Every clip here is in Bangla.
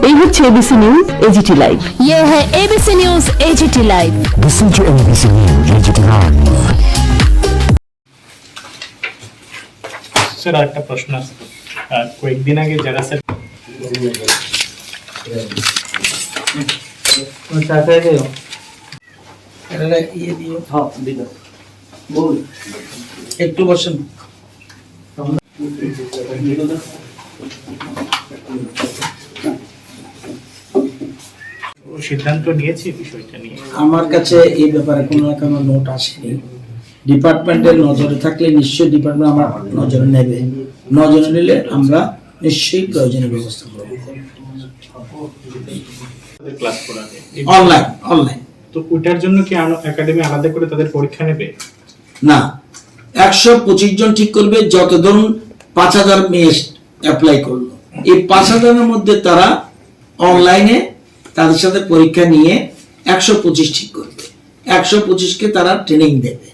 এই হচ্ছে এবিসি নিউজ এজিটি লাইভ। ये है ABC news AGT live. Listen to ABC News AGT Live. Sir একটা প্রশ্ন আছে। কয়েকদিন আগে যারা স্যার একটু বসেন। সিদ্ধান্ত নিয়েছি বিষয়টা নিয়ে, আমার কাছে এই ব্যাপারে কোনো নোট আসেনি। ডিপার্টমেন্টের নজরে থাকলে নিশ্চয়ই ডিপার্টমেন্ট আমার নজরে নেবে। নজরে নিলে আমরা নিশ্চয়ই প্রয়োজনীয় ব্যবস্থা করব। ক্লাস করাবে অনলাইন তো ওটার জন্য কি একাডেমি আলাদা করে তাদের পরীক্ষা নেবে? না, 125 জন ঠিক করবে। যত ধরুন 5000 মেয়ে অ্যাপ্লাই করলো, এই 5000 এর মধ্যে তারা অনলাইনে তাদের সাথে পরীক্ষা নিয়ে 125 ঠিক করবে। 125 কে তারা ট্রেনিং দেবে,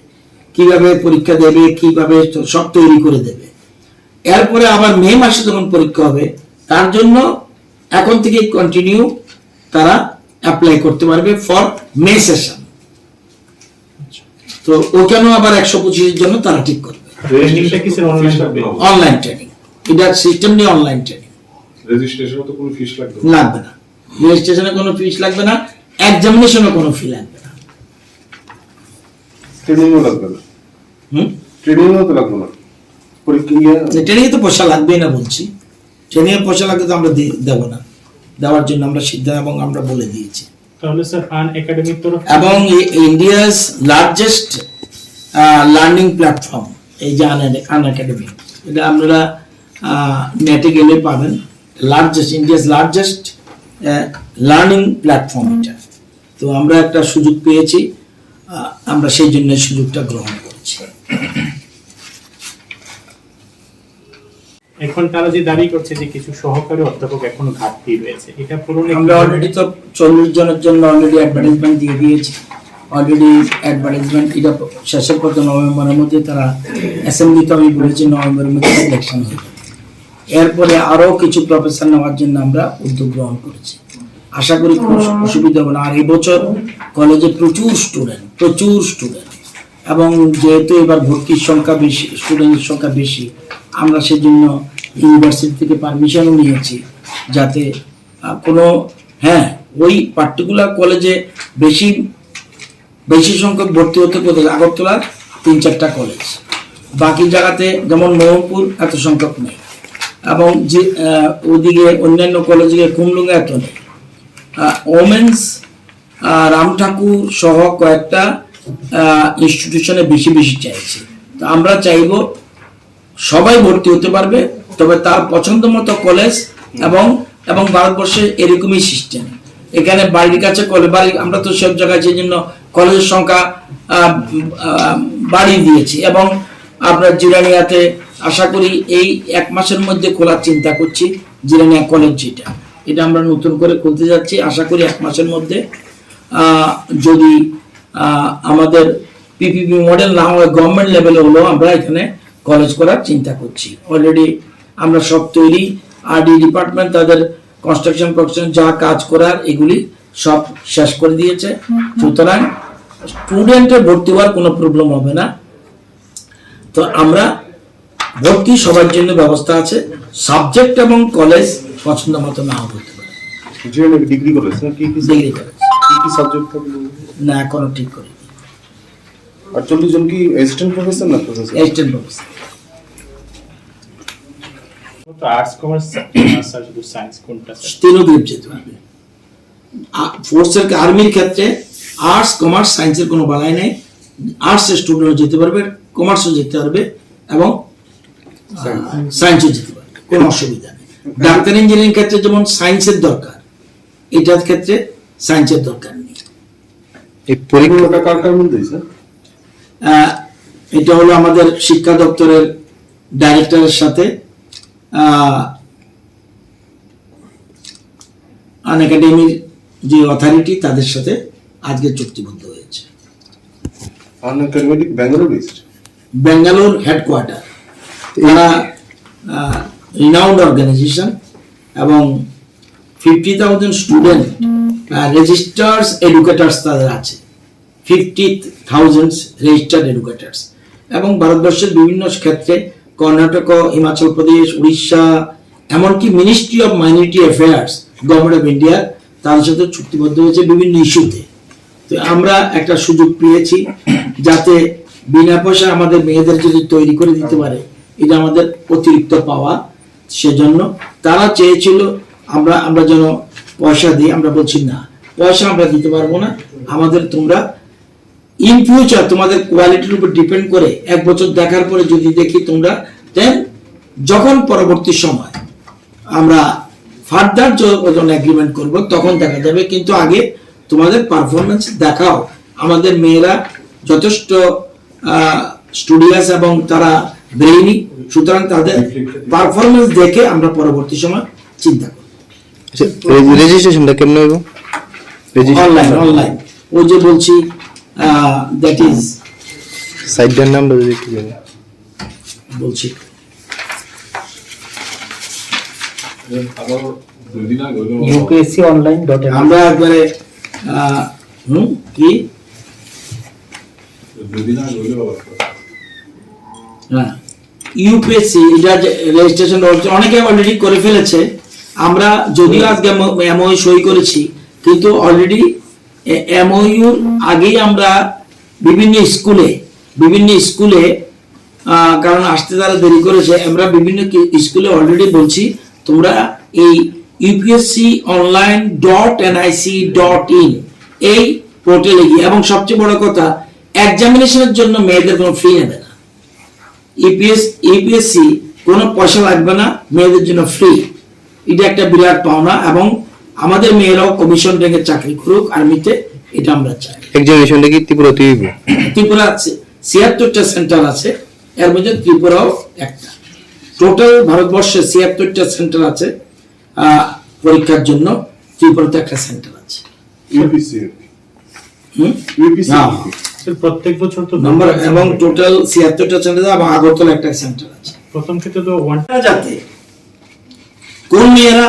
কিভাবে পরীক্ষা দেবে, কিভাবে সব তৈরি করে দেবে। এরপরে আবার মে মাসে যখন পরীক্ষা হবে, তার জন্য এখন থেকে কন্টিনিউ তারা অ্যাপ্লাই করতে পারবে ফর মে সেশন। তো ওখানেও আবার 125 এর জন্য তারা ঠিক করবে। ট্রেনিংটা কি স্যার অনলাইন হবে? অনলাইন ট্রেনিং, এটা সিস্টেম নিয়ে অনলাইন ট্রেনিং। রেজিস্ট্রেশনে তো কোনো ফিস লাগবে না, রেজিস্ট্রেশনে কোনো ফিস লাগবে না, এক্সামিনেশনে কোনো ফি লাগবে না। ট্রেনিংও লাগবে না। ট্রেনিংও তো লাগবে না। পরীক্ষা ট্রেনিংয়ে তো পয়সা লাগবেই না বলছি। ট্রেনিংয়ে পয়সা লাগবে তো আমরা দেব না, দেওয়ার জন্য আমরা সিদ্ধান্ত এবং আমরা বলে দিয়েছি। তাহলে স্যার আন একাডেমির তরফ এবং ইন্ডিয়াস লার্জেস্ট লার্নিং প্ল্যাটফর্ম এই যে আন একাডেমি, এটা আপনারা নেটে গেলে পাবেন। ইন্ডিয়াস লার্জেস্ট লার্নিং প্ল্যাটফর্ম এটা। তো আমরা একটা সুযোগ পেয়েছি, আমরা সেই জন্য সুযোগটা গ্রহণ করছি। এখন তারা যে দাবি করছে যে কিছু সহকারী অধ্যাপক এখনো ঘাটতি রয়েছে, এটা পূরণে আমরা অলরেডি তো 40 জনের জন্য অলরেডি অ্যাডভার্টাইজমেন্ট দিয়ে দিয়েছি। অলরেডি অ্যাডভার্টাইজমেন্ট এটা শেষের পর নভেম্বরের মধ্যে তারা অ্যাসেম্বলিতে আমি বলেছি নভেম্বরের মধ্যে ইলেকশন হয়ে যাবে। এরপরে আরও কিছু প্রফেসর নেওয়ার জন্য আমরা উদ্যোগ গ্রহণ করেছি। আশা করি কোনো অসুবিধা হবে না। আর এই বছর কলেজে প্রচুর স্টুডেন্ট এবং যেহেতু এবার ভর্তির সংখ্যা বেশি, স্টুডেন্টের সংখ্যা বেশি, আমরা সেজন্য ইউনিভার্সিটি থেকে পারমিশনও নিয়েছি যাতে কোনো ওই পার্টিকুলার কলেজে বেশি সংখ্যক ভর্তি হতে কোথায় আগরতলার 3-4টা কলেজ, বাকি জায়গাতে যেমন মোহনপুর এত সংখ্যক নেই, এবং যে ওদিকে অন্যান্য কলেজে কুমলুঙ্গা এত নেই। ওমেন্স রাম ঠাকুর সহ কয়েকটা ইনস্টিটিউশনে বেশি চাইছে। তো আমরা চাইব সবাই ভর্তি হতে পারবে, তবে তার পছন্দ মতো কলেজ এবং ভারতবর্ষে এরকমই সিস্টেম। এখানে বাড়ির কাছে বাড়ি, আমরা তো সব জায়গায় সেই জন্য কলেজের সংখ্যা বাড়িয়ে দিয়েছি। এবং আপনার জিরানিয়াতে আশা করি এই 1 মাসের মধ্যে খোলার চিন্তা করছি। জিরানিয়া কলেজ এটা আমরা নতুন করে খুলতে যাচ্ছি। আশা করি 1 মাসের মধ্যে যদি আমাদের পিপিপি মডেল না হয় গভর্নমেন্ট লেভেলে হলেও আমরা এখানে কলেজ করার চিন্তা করছি। অলরেডি আমরা সব তৈরি। আরডি ডিপার্টমেন্ট তাদের কনস্ট্রাকশন যা কাজ করার এগুলি সব শেষ করে দিয়েছে। সুতরাং স্টুডেন্টের ভর্তি হওয়ার কোনো প্রবলেম হবে না। তো আমরা ভর্তি সবার জন্য ব্যবস্থা আছে। সাবজেক্ট এবং কলেজ পছন্দ মতো নাও হতে পারে। ডিগ্রি কলেজ কি সাবজেক্ট না এখনো ঠিক করি। আর 40 জন কি অ্যাসিস্ট্যান্ট প্রফেসর না প্রফেসর? Assistant professor. তো আর্টস কমার্স স্যার শুধু সায়েন্স কোনটা স্যার? তিনও গ্রুপ যেতে পারবে। ফোর্সের আর্মির ক্ষেত্রে আর্টস কমার্স সায়েন্সের কোনো বালাই নেই। আর্টসের স্টুডেন্টও যেতে পারবে, কমার্সও যেতে পারবে এবং সায়েন্সও যেতে পারবে, কোনো অসুবিধা নেই। ডাক্তার ইঞ্জিনিয়ারিং ক্ষেত্রে যেমন সায়েন্সের দরকার, এটার ক্ষেত্রে সায়েন্সের দরকার নেই। এই পরীক্ষাটা কার মধ্যে হইছে? এটা হলো আমাদের শিক্ষা দপ্তরের ডাইরেক্টরের সাথে আন একাডেমির যে অথরিটি তাদের সাথে আজকে চুক্তিবদ্ধ হয়েছে। Unacademy Bangalore based, Bangalore headquarter. তারা রিনাউন্ড অর্গানাইজেশন এবং 50,000 স্টুডেন্ট রেজিস্টার্স এডুকেটার্স তাদের আছে, 50,000 রেজিস্টার্ড এডুকেটার্স, এবং ভারতবর্ষের বিভিন্ন ক্ষেত্রে কর্ণাটক, হিমাচল প্রদেশ, উড়িষ্যা, এমনকি ministry of minority affairs, government of India তার সাথে চুক্তিবদ্ধ হয়েছে বিভিন্ন ইস্যুতে। তো আমরা একটা সুযোগ পেয়েছি যাতে বিনা পয়সা আমাদের মেয়েদের যদি তৈরি করে দিতে পারে, এটা আমাদের অতিরিক্ত পাওয়া। সেজন্য তারা চেয়েছিল আমরা যেন পয়সা দিই। আমরা বলছি না, পয়সা আমরা দিতে পারবো না, আমাদের তোমরা ইন ফিউচার তোমাদের কোয়ালিটির উপর ডিপেন্ড করে 1 বছর দেখার পরে যদি দেখি তোমরা, দেন যখন পরবর্তী সময় আমরা ফার্দার যখন এগ্রিমেন্ট করব তখন দেখা যাবে, কিন্তু আগে তোমাদের পারফরমেন্স দেখাও। আমাদের মেয়েরা যথেষ্ট স্টুডিয়াস এবং তারা ব্রেইনি, সুতরাং তাদের পারফরমেন্স দেখে আমরা পরবর্তী সময় চিন্তা করব। রেজিস্ট্রেশনটা কেমন হইব? অনলাইন ওই যে বলছি, দ্যাট ইজ সাইটটার নামটা যদি একটু জানি। বলছি upsconline.in আমরা একবারে কি ইউপিএসসি এটা রেজিস্ট্রেশন অনেকে অলরেডি করে ফেলেছে। আমরা যদিও আজকে এমওইউ সই করেছি, কিন্তু অলরেডি এমওইউর আগেই আমরা বিভিন্ন স্কুলে কারণ আসতে তারা দেরি করেছে, আমরা বিভিন্ন স্কুলে অলরেডি বলছি তোমরা এই upsconline.nic.in এই পোর্টালে গিয়ে, এবং সবচেয়ে বড় কথা এক্সামিনেশনের জন্য মেয়েদের কোনো ফি নেবে না। ইউপিএসসি কোনো পয়সা লাগবে না, মেয়েদের জন্য ফ্রি। এটা একটা বিরাট পাওনা, এবং আমাদের মেয়েরাও কমিশন র্যাঙ্কে চাকরি করুক আর্মিতে, এটা আমরা চাই। এক্সামিনেশনটা কি ত্রিপুরাতেই হইব? ত্রিপুরা আছে 76টা সেন্টার আছে, এর মধ্যে ত্রিপুরাও একটা। টোটাল ভারতবর্ষে 76টা সেন্টার আছে পরীক্ষার জন্য, ত্রিপুরাতে একটা সেন্টার আছে। প্রত্যেক বছর তো নম্বর এবং টোটাল 76টা সেন্টার, এবং আগরতলা একটা সেন্টার আছে। প্রথম ক্ষেত্রে তো যাতে কোন মেয়েরা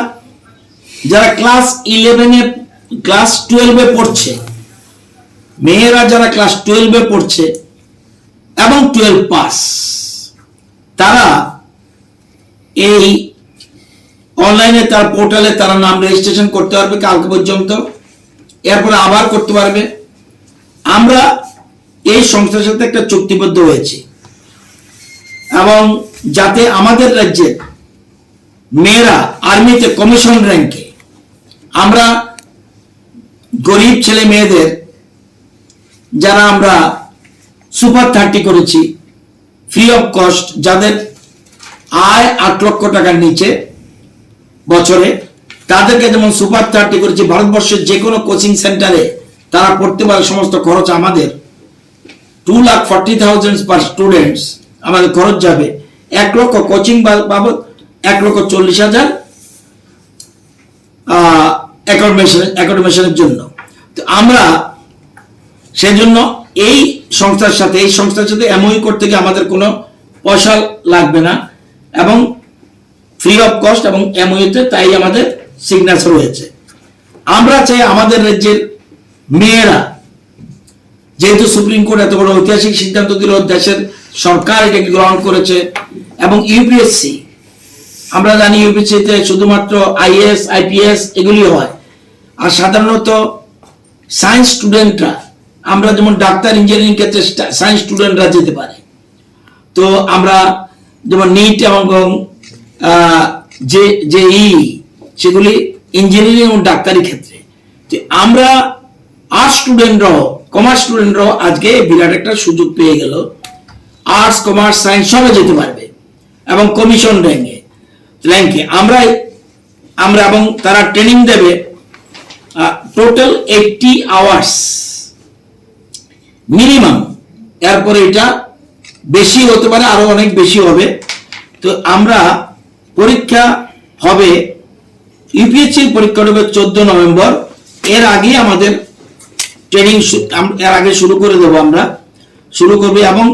যারা ক্লাস 12 এ পড়ছে, মেয়েরা যারা ক্লাস 12 এ পড়ছে এবং 12 পাস, তারা এই অনলাইনে তার পোর্টালে তারা নাম রেজিস্ট্রেশন করতে পারবে কালকে পর্যন্ত, এরপরে আবার করতে পারবে। আমরা এই সংস্থার সাথে একটা চুক্তিবদ্ধ হয়েছি, এবং যাতে আমাদের রাজ্যের মেয়েরা আর্মিতে কমিশন র্যাঙ্কে, আমরা গরিব ছেলে মেয়েদের যারা আমরা সুপার 30 করেছি ফ্রি অফ কস্ট, যাদের আয় 8 লক্ষ টাকার নিচে বছরে, তাদেরকে যেমন সুপার 30 করেছি, ভারতবর্ষের যে কোনো কোচিং সেন্টারে তারা পড়তে পারে, সমস্ত খরচ আমাদের 2,40,000 পার স্টুডেন্টস আমাদের খরচ যাবে। 1 লক্ষ কোচিং বাবদ 1,40,000 অ্যাকোমোডেশনের জন্য। তো আমরা সেজন্য এই সংস্থার সাথে এমওইউ করতে গিয়ে আমাদের কোনো পয়সা লাগবে না, এবং ফ্রি অফ কস্ট, এবং এমওইউতে তাই আমাদের সিগনেচার হয়েছে। আমরা চাই আমাদের রাজ্যের মেয়েরা, যেহেতু সুপ্রিম কোর্ট এত বড় ঐতিহাসিক সিদ্ধান্ত দিল, দেশের সরকার এটাকে গ্রহণ করেছে, এবং ইউপিএসসি আমরা জানি ইউপিএসসিতে শুধুমাত্র আইএএস আইপিএস এগুলি হয়, আর সাধারণত সায়েন্স স্টুডেন্টরা, আমরা যেমন ডাক্তার ইঞ্জিনিয়ারিং ক্ষেত্রে সায়েন্স স্টুডেন্টরা যেতে পারে। তো আমরা যেমন নিট এবং জেই সেগুলি ইঞ্জিনিয়ারিং এবং ডাক্তারি ক্ষেত্রে। তো আমরা আর্টস স্টুডেন্টরাও, কমার্স স্টুডেন্টরাও আজকে বিরাট একটা সুযোগ পেয়ে গেল, আর্টস কমার্স সায়েন্স সবে যেতে পারবে, এবং কমিশন র্যাঙ্কে আমরা এবং তারা ট্রেনিং দেবে টোটাল 80 আওয়ার্স মিনিমাম, এরপরে এটা বেশি হতে পারে, আরো অনেক বেশি হবে। তো আমরা পরীক্ষা হবে, ইউপিএসসি পরীক্ষা হবে 14 নভেম্বর। এর আগে আমাদের ট্রেনিং শুরু করে দেবো, আমরা শুরু করবে, এবং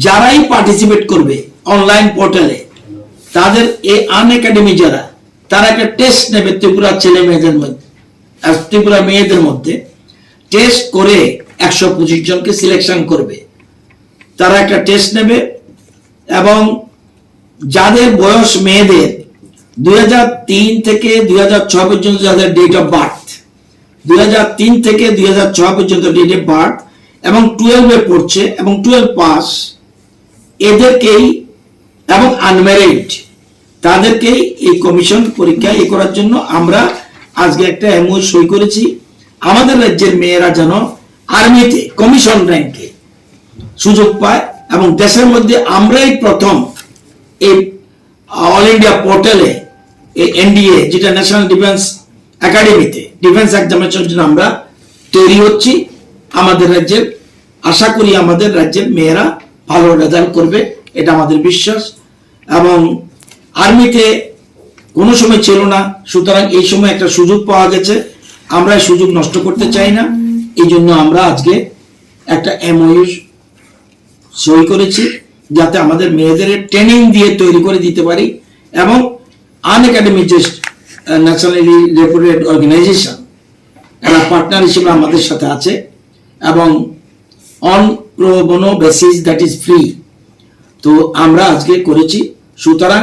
যারাই পার্টিসিপেট করবে অনলাইন পোর্টালে, তাদের এই আনএকাডেমি যারা, তারা একটা টেস্ট নেবে ত্রিপুরা ছেলে মেয়েদের মধ্যে, আর ত্রিপুরা মেয়েদের মধ্যে টেস্ট করে 125 জনকে সিলেকশন করবে। তারা একটা টেস্ট নেবে এবং যাদের বয়স মেয়েদের 2003 থেকে 2006 পর্যন্ত যাদের ডেট অফ বার্থ, 2003 থেকে 2006 পর্যন্ত ডেট অফ বার্থ এবং 12 এ পড়ছে এবং 12 পাস, এদেরকেই এবং আনম্যারিড তাদেরকেই এই কমিশন পরীক্ষা করার জন্য আমরা আজকে একটা এমওইউ সই করেছি। আমাদের রাজ্যের মেয়েরা যেন আর্মিতে কমিশন র্যাঙ্কে সুযোগ পায় এবং দেশের মধ্যে আমরাই প্রথম এই অল ইন্ডিয়া পোর্টালে এনডিএ যেটা ন্যাশনাল ডিফেন্স একাডেমিতে ডিফেন্স এক্সামিনেশনের জন্য আমরা তৈরি হচ্ছি। আমাদের রাজ্যের আশা করি আমাদের রাজ্যের মেয়েরা ভালো রেজাল্ট করবে, এটা আমাদের বিশ্বাস। এবং আর্মিতে কোনো সময় ছিল না, সুতরাং এই সময় একটা সুযোগ পাওয়া গেছে, আমরা এই সুযোগ নষ্ট করতে চাই না। এই জন্য আমরা আজকে একটা এমওইউ সই করেছি যাতে আমাদের মেয়েদের ট্রেনিং দিয়ে তৈরি করে দিতে পারি এবং আনএকাডেমিক যে ন্যাশনালি রেপুটেড অর্গানাইজেশন এরা পার্টনার হিসেবে আমাদের সাথে আছে এবং on pro bono basis that is free. তো আমরা আজকে করেছি, সুতরাং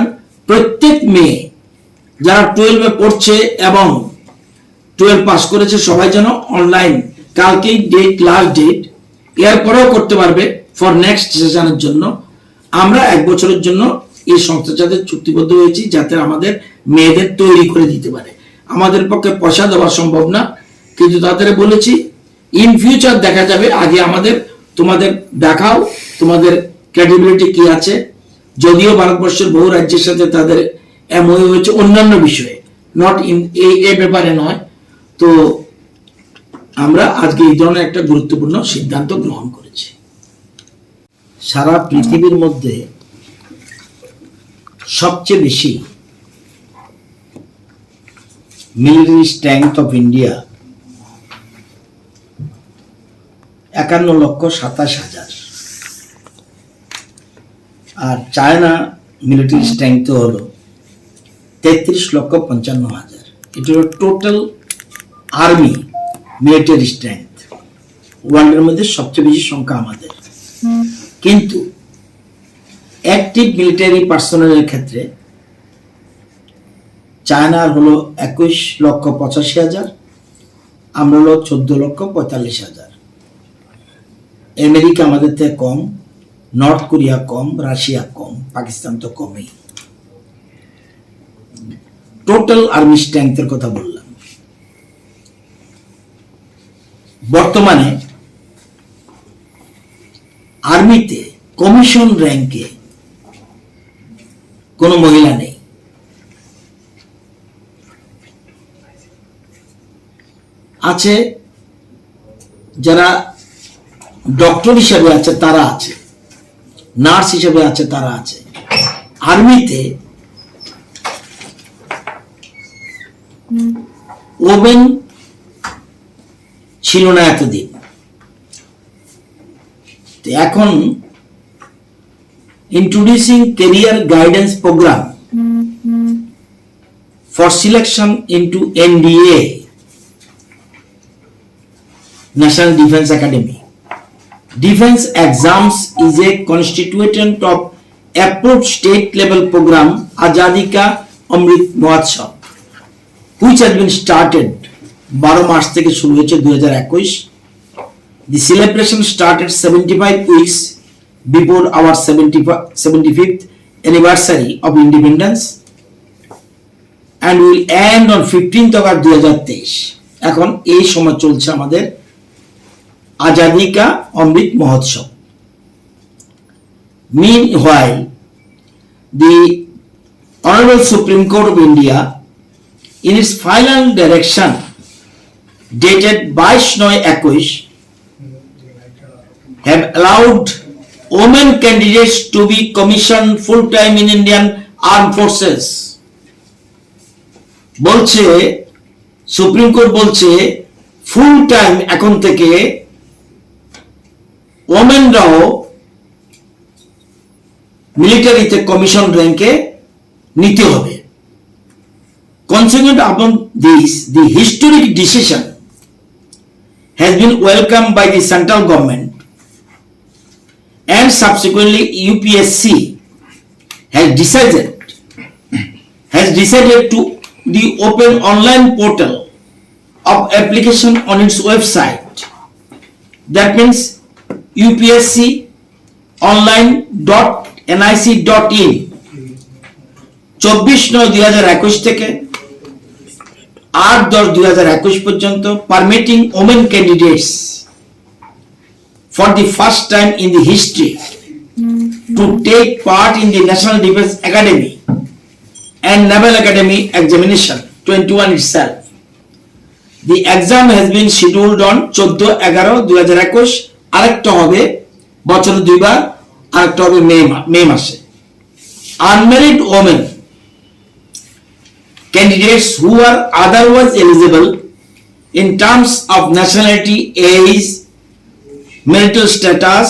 প্রত্যেক মেয়ে যারা 12 এ পড়ছে এবং 12 পাস করেছে সবাই যেন অনলাইন, কালকেই ডেট লাস্ট ডেট, এরপরেও করতে পারবে ফর নেক্সট সেশনের জন্য। আমরা 1 বছরের জন্য এই সংস্থার সাথে চুক্তিবদ্ধ হয়েছি যাতে আমাদের মেয়েদের তৈরি করে দিতে পারে। আমাদের পক্ষে পয়সা দেওয়া সম্ভব না, কিন্তু তাদের বলেছি ইন ফিউচার দেখা যাবে, আগে আমাদের তোমাদের দেখাও তোমাদের ক্রেডিবিলিটি কি আছে। যদিও ভারতবর্ষের বহু রাজ্যের সাথে তাদের এমওইউ হয়েছে অন্যান্য বিষয়ে, নট ইন এই ব্যাপারে নয়। তো আমরা আজকে এই ধরনের একটা গুরুত্বপূর্ণ সিদ্ধান্ত গ্রহণ করেছি। সারা পৃথিবীর মধ্যে সবচেয়ে বেশি মিলিটারি স্ট্রেংথ অফ ইন্ডিয়া 51,27,000 আর চায়না মিলিটারি স্ট্রেংথ হলো 33,55,000। এটা হলো টোটাল আর্মি মিলিটারি স্ট্রেংথ, ওয়ার্ল্ডের মধ্যে সবচেয়ে বেশি সংখ্যা আমাদের। কিন্তু অ্যাক্টিভ মিলিটারি পার্সোনালের ক্ষেত্রে চায়নার হলো 21,85,000, আমরা হলো 14,45,000। আমেরিকা আমাদের থেকে কম, নর্থ কোরিয়া কম, রাশিয়া কম, পাকিস্তান তো কমই। টোটাল আর্মি স্ট্রেংথের কথা বললাম। বর্তমানে আর্মিতে কমিশন র্যাঙ্কে কোনো মহিলা নেই। আছে যারা ডক্টর হিসেবে আছে তারা আছে, নার্স হিসেবে আছে তারা আছে। আর্মিতে ওমেন ছিল না এতদিন। এখন introducing career guidance program for selection into NDA, National Defense Academy. Defense exams is a constituent of approved state level program Azadi Ka Amrit Mahotsav, which has been started 12 March থেকে শুরু হয়েছে 2021। The celebration started 75 weeks before our 75th anniversary of independence and will end on 15th August 2023. এখন এই সময় চলছে আমাদের আজাদি কা Amrit Mahotsav. Meanwhile, the Honorable Supreme Court of India in its final direction dated 22/9/21 have allowed women candidates to be commissioned full-time in Indian Armed Forces. বলছে সুপ্রিম কোর্ট বলছে ফুল টাইম এখন থেকে ওমেনরাও মিলিটারিতে কমিশন র্যাঙ্কে নিতে হবে। Consequent upon this, the historic decision has been welcomed by the central government, and subsequently UPSC has decided to the open online portal of application on its website. That means UPSC online.nic.in 24/9/2021 থেকে 8/10/2021 পর্যন্ত permitting women candidates for the first time in the history to take part in the National Defence Academy and Naval Academy examination 21 itself. The exam has been scheduled on 14/11/2021. আরেকটা হবে বছরে দুইবার, আরেকটা হবে মে মাসে। Unmarried women candidates who are otherwise eligible in terms of nationality, age, marital status,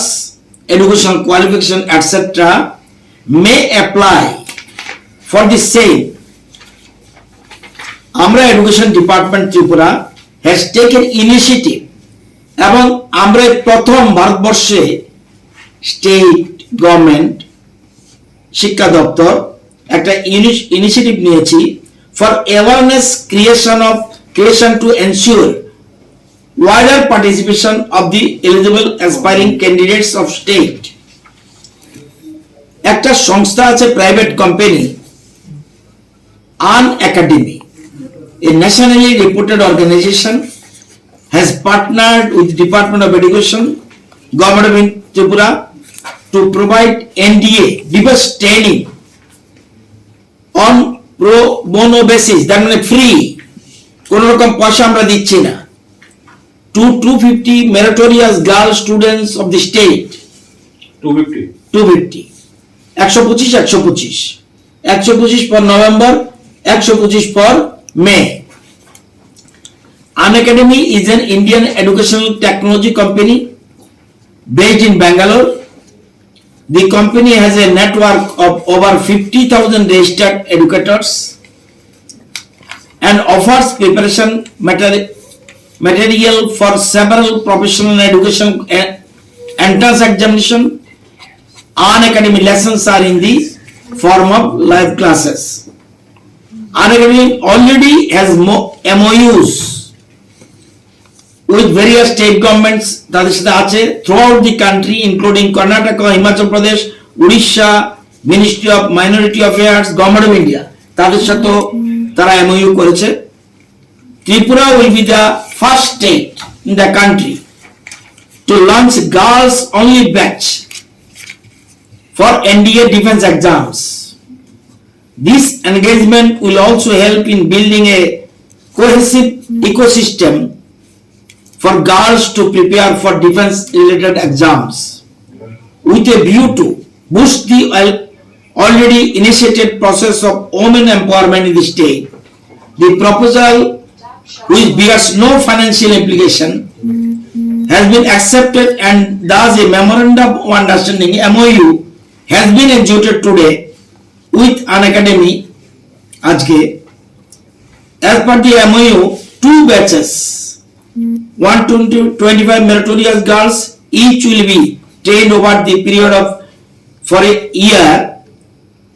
educational qualification, etc. may apply for the same. আমরা education department Tripura has taken initiative এবং আমরা প্রথম ভারতবর্ষে স্টেট গভর্নমেন্ট শিক্ষা দপ্তর একটা ইনিশিয়েটিভ নিয়েছি for awareness creation to ensure wider participation of the eligible aspiring candidates of state. একটা সংস্থা আছে private company Unacademy, a nationally reputed organization, has partnered with the Department of Education, Government of Tripura to provide NDA defense training on pro bono basis, that means free, কোন রকম পয়সা আমরা দিচ্ছি না, to 250 meritorious girl students of the state. 250 125 for November, 125 for May. Unacademy is an Indian educational technology company based in Bangalore. The company has a network of over 50,000 registered educators and offers preparation material for several professional education entrance examination. Unacademy lessons are in the form of live classes. Unacademy already has MOUs with various state governments তাদের সাথে আছে throughout the country including Karnataka, Himachal Pradesh, Odisha, Ministry of Minority Affairs, Government of India, তাদের সাথে তারা MOU করেছে। Tripura will be the first state in the country to launch girls only batch for NDA defense exams. This engagement will also help in building a cohesive ecosystem for girls to prepare for defense related exams with a view to boost the already initiated process of women empowerment in the state. The proposal, which bears no financial implication, has been accepted and thus a memorandum of understanding MOU has been executed today with Unacademy আজকে। As per the MOU, 2 batches, 125 meritorious girls each will be trained over the period of for a year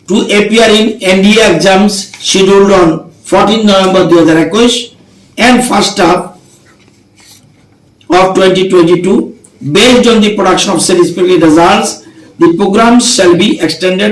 to appear in NDA exams scheduled on 14 November 2021 and first half of 2022. Based on the production of satisfactory results, the programs shall be extended